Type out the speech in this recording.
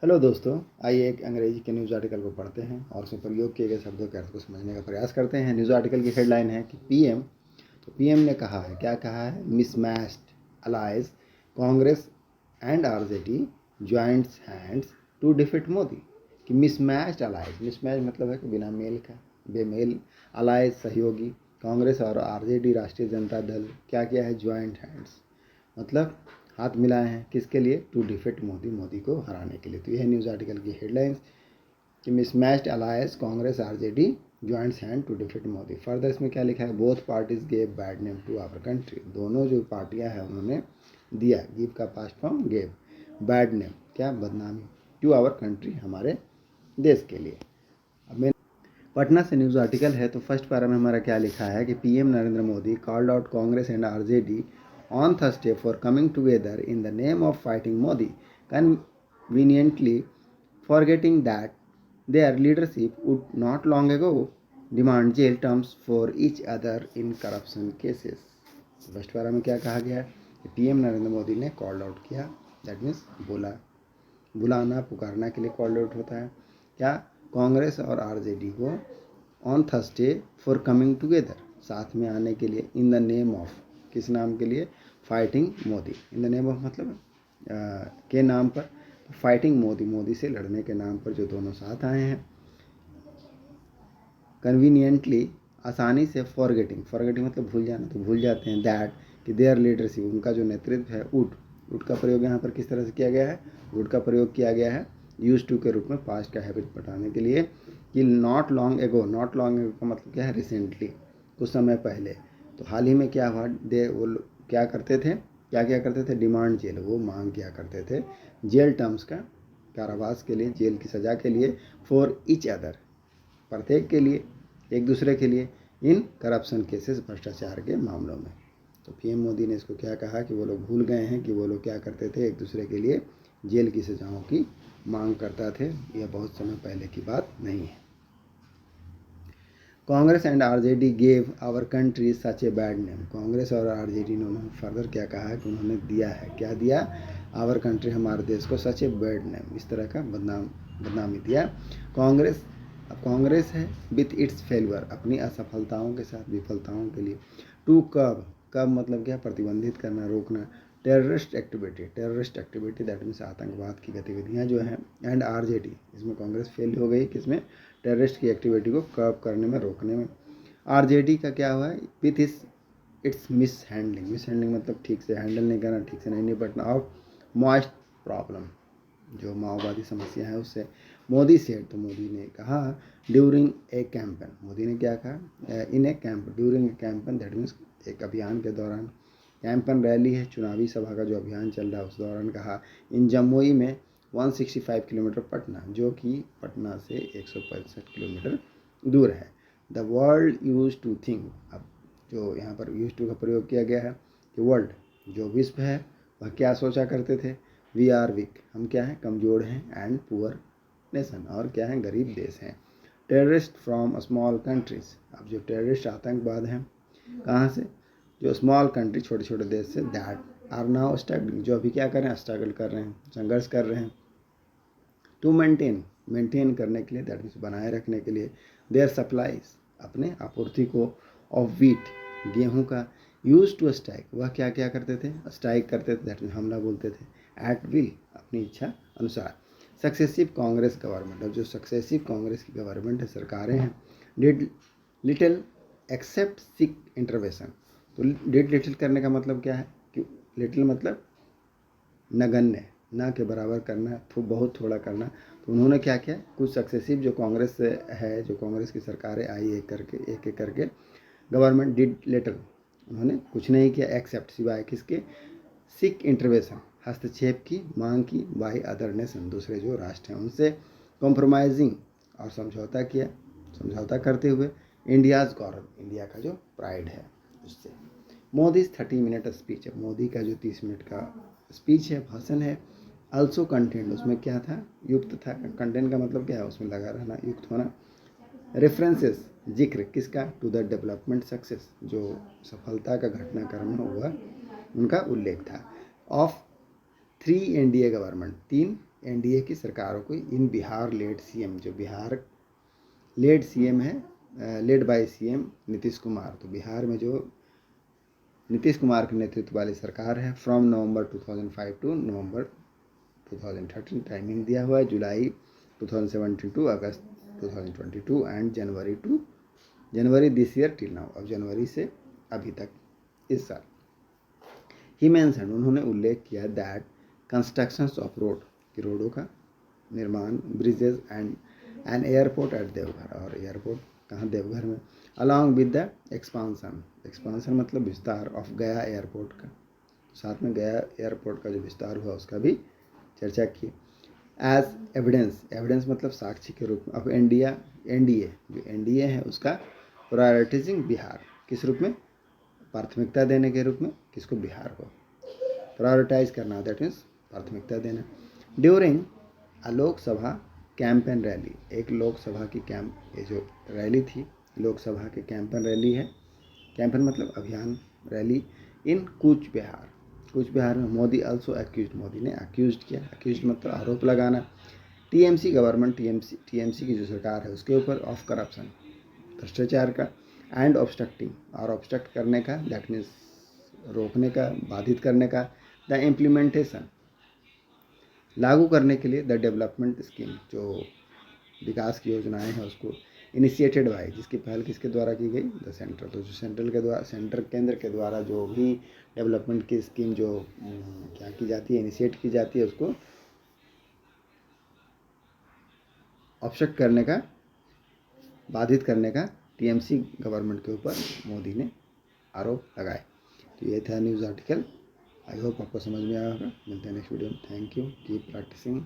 Hello दोस्तों, आइए एक अंग्रेजी के न्यूज़ आर्टिकल को पढ़ते हैं और उसमें प्रयोग किए गए शब्दों के अर्थ को समझने का प्रयास करते हैं। न्यूज़ आर्टिकल की हेडलाइन है कि पीएम ने कहा है, क्या कहा है? Mismatched allies Congress and RJD joints hands to defeat Modi. कि मिसमैच्ड अलाइज, मिसमैच मतलब है कि बिना मेल का, बेमेल। अलाइज सहयोगी, कांग्रेस और आरजेडी राष्ट्रीय जनता दल क्या किया है? ज्वाइंट हैंड्स मतलब हाथ मिलाए हैं, किसके लिए? टू डिफीट मोदी, मोदी को हराने के लिए। तो यह न्यूज़ आर्टिकल की हेडलाइंस कि mismatched alliance Congress RJD joints hand to defeat Modi. Further इसमें क्या लिखा है? Both parties gave bad name to our country. दोनों जो पार्टियां हैं उन्होंने दिया, गिव का past form gave, bad name क्या? बदनामी, टू आवर कंट्री हमारे देश के लिए। अब मैं पटना से न्यूज़ आर्टिकल है, तो फर्स्ट पैरा में हमारा क्या लिखा है कि PM Narendra Modi called out Congress and RJD on Thursday for coming together in the name of fighting Modi, conveniently forgetting that their leadership would not long ago demand jail terms for each other in corruption cases. First para में क्या कहा गया है कि PM Narendra Modi ने called out किया, that means बुलाना पुकारना के लिए कॉल्ड आउट होता है क्या? कांग्रेस और आरजेडी को on Thursday for coming together, साथ में आने के लिए, इन द नेम ऑफ, किस नाम के लिए? Fighting Modi. In the name of मतलब के नाम पर, फाइटिंग मोदी, मोदी से लड़ने के नाम पर जो दोनों साथ आए हैं। कन्वीनियंटली, आसानी से, फॉरगेटिंग, फॉरगेटिंग मतलब भूल जाना, तो भूल जाते हैं। दैट कि देयर लीडरशिप, उनका जो नेतृत्व है। वुड का प्रयोग यहाँ पर किस तरह से किया गया है? वुड का प्रयोग किया गया है यूज टू के रूप में, पास्ट का हैबिट बताने के लिए। कि not long ago, not long ago का मतलब क्या है? रिसेंटली, कुछ समय पहले। तो हाल ही में क्या हुआ? वो क्या करते थे, क्या करते थे? डिमांड जेल, वो मांग किया करते थे जेल टर्म्स का, कारावास के लिए, जेल की सज़ा के लिए। फॉर ईच अदर, प्रत्येक के लिए, एक दूसरे के लिए। इन करप्शन केसेस, भ्रष्टाचार के मामलों में। तो पीएम मोदी ने इसको क्या कहा कि वो लोग भूल गए हैं कि वो लोग क्या करते थे? एक दूसरे के लिए जेल की सज़ाओं की मांग करता थे। यह बहुत समय पहले की बात नहीं है। Congress and RJD gave our country such a bad name. Congress और आरजेडी ने उन्होंने फर्दर क्या कहा है कि उन्होंने दिया है, क्या दिया? आवर कंट्री, हमारे देश को, सच ए बैड नेम, इस तरह का बदनामी दिया। कांग्रेस, अब कांग्रेस है विथ इट्स फेलियर, अपनी असफलताओं के साथ, विफलताओं के लिए। टू कब मतलब क्या? प्रतिबंधित करना, रोकना। टेररिस्ट एक्टिविटी दैट मीन्स आतंकवाद की गतिविधियां जो हैं। एंड आरजेडी, इसमें कांग्रेस फेल हो गई, किसमें? टेररिस्ट की एक्टिविटी को कर्ब करने में, रोकने में। आरजेडी का क्या हुआ है? विथ इट्स मिस हैंडलिंग मतलब ठीक से हैंडल नहीं करना, ठीक से नहीं निपटना। ऑफ मॉइस्ट प्रॉब्लम, जो माओवादी समस्या है उससे। मोदी सेड, तो मोदी ने कहा ड्यूरिंग ए कैंपेन, मोदी ने क्या कहा? In a camp, during a campaign that means एक अभियान के दौरान। कैंपेन रैली है, चुनावी सभा का जो अभियान चल रहा है उस दौरान कहा। इन जमुई में 165 किलोमीटर पटना, जो कि पटना से 165 किलोमीटर दूर है। The world use to think, अब जो यहाँ पर यूज टू का प्रयोग किया गया है कि वर्ल्ड, जो विश्व है, वह क्या सोचा करते थे? वी आर वीक, हम क्या हैं? कमज़ोर हैं। एंड पुअर नेशन, और क्या है? गरीब देश हैं। टेररिस्ट फ्रॉम स्मॉल कंट्रीज, अब जो टेररिस्ट आतंकवाद हैं कहाँ से? जो स्मॉल कंट्री, छोटे छोटे देश से। दैट आर नाउ स्ट्रगलिंग, जो अभी क्या कर रहे हैं? स्ट्रगल कर रहे हैं, संघर्ष कर रहे हैं। टू मेंटेन करने के लिए, दैट मीन्स बनाए रखने के लिए। देयर सप्लाईज, अपने आपूर्ति को। ऑफ वीट, गेहूं का। यूज टू स्ट्राइक, वह क्या क्या करते थे? स्ट्राइक करते थे, दैट मीन्स हमला बोलते थे। एट विल, अपनी इच्छा अनुसार। सक्सेसिव कांग्रेस गवर्नमेंट, अब जो सक्सेसिव कांग्रेस की गवर्नमेंट है, सरकारें हैं, did little except seek intervention. तो डिड लिटिल करने का मतलब क्या है? कि लिटिल मतलब नगण्य, ना के बराबर करना, तो बहुत थोड़ा करना। तो उन्होंने क्या किया? कुछ सक्सेसिव जो कांग्रेस से है, जो कांग्रेस की सरकारें आई एक एक करके, गवर्नमेंट डिड लिटिल, उन्होंने कुछ नहीं किया एक्सेप्ट, सिवाय किसके? सिक इंटरवेंशन, हस्तक्षेप की मांग की। बाय अदर नेशन, दूसरे जो राष्ट्र हैं उनसे। कॉम्प्रोमाइजिंग, और समझौता किया, समझौता करते हुए। इंडियाज़ गौरव, इंडिया का जो प्राइड है उससे। मोदीज 30 मिनट स्पीच, मोदी का जो 30 मिनट का स्पीच है, भाषण है। अल्सो कंटेंट, उसमें क्या था? युक्त था। कंटेंट का मतलब क्या है? उसमें लगा रहना, युक्त होना। रेफरेंसेस, जिक्र किसका? टू द डेवलपमेंट सक्सेस, जो सफलता का घटनाक्रम हुआ उनका उल्लेख था। ऑफ 3 एनडीए गवर्नमेंट, 3 एनडीए की सरकारों को इन बिहार लेड सीएम, जो बिहार लेड सीएम है, led by CM Nitish Kumar, तो बिहार में जो नीतीश कुमार के नेतृत्व वाली सरकार है, from November 2005 to November 2013, timing दिया हुआ है July 2017 to August 2022 and January this year till now, अब जनवरी से अभी तक इस साल। ही मेंशन, उन्होंने उल्लेख किया दैट कंस्ट्रक्शंस ऑफ रोड, कि रोडों का निर्माण, bridges and an airport at Deoghar, और एयरपोर्ट कहाँ, देवघर में, अलॉन्ग विद द एक्सपांसन मतलब विस्तार ऑफ गया एयरपोर्ट का, साथ में गया एयरपोर्ट का जो विस्तार हुआ उसका भी चर्चा की। एज एविडेंस मतलब साक्षी के रूप में, ऑफ एनडीए जो एनडीए है उसका प्रायोरिटाइजिंग बिहार, किस रूप में, प्राथमिकता देने के रूप में, किसको, बिहार को प्रायोरिटाइज करना, दैट मीन्स प्राथमिकता देना। During a Lok Sabha campaign rally, एक लोकसभा की ये जो रैली थी, लोकसभा की कैंपेन रैली है, कैंपेन मतलब अभियान, रैली इन कूच बिहार में मोदी अल्सो एक्यूज, मोदी ने एक्यूज किया, एक्यूज मतलब आरोप लगाना, टीएमसी गवर्नमेंट, टीएमसी की जो सरकार है उसके ऊपर, ऑफ करप्शन, भ्रष्टाचार का, एंड ऑब्स्ट्रक्टिंग, और ऑब्स्ट्रक्ट करने का, दैट मीन्स रोकने का, बाधित करने का, द इम्प्लीमेंटेशन, लागू करने के लिए, द डेवलपमेंट स्कीम, जो विकास की योजनाएं हैं उसको इनिशिएटेड बाय, जिसकी पहल किसके द्वारा की गई, द सेंटर, तो जो सेंटर केंद्र के द्वारा जो भी डेवलपमेंट की स्कीम जो क्या की जाती है, इनिशिएट की जाती है, उसको ऑब्स्ट्रक्ट करने का, बाधित करने का टीएमसी गवर्नमेंट के ऊपर मोदी ने आरोप लगाए। तो ये था न्यूज़ आर्टिकल। आई होप आपको समझ में आया होगा। मिलते हैं नेक्स्ट वीडियो में। Thank you, keep practising.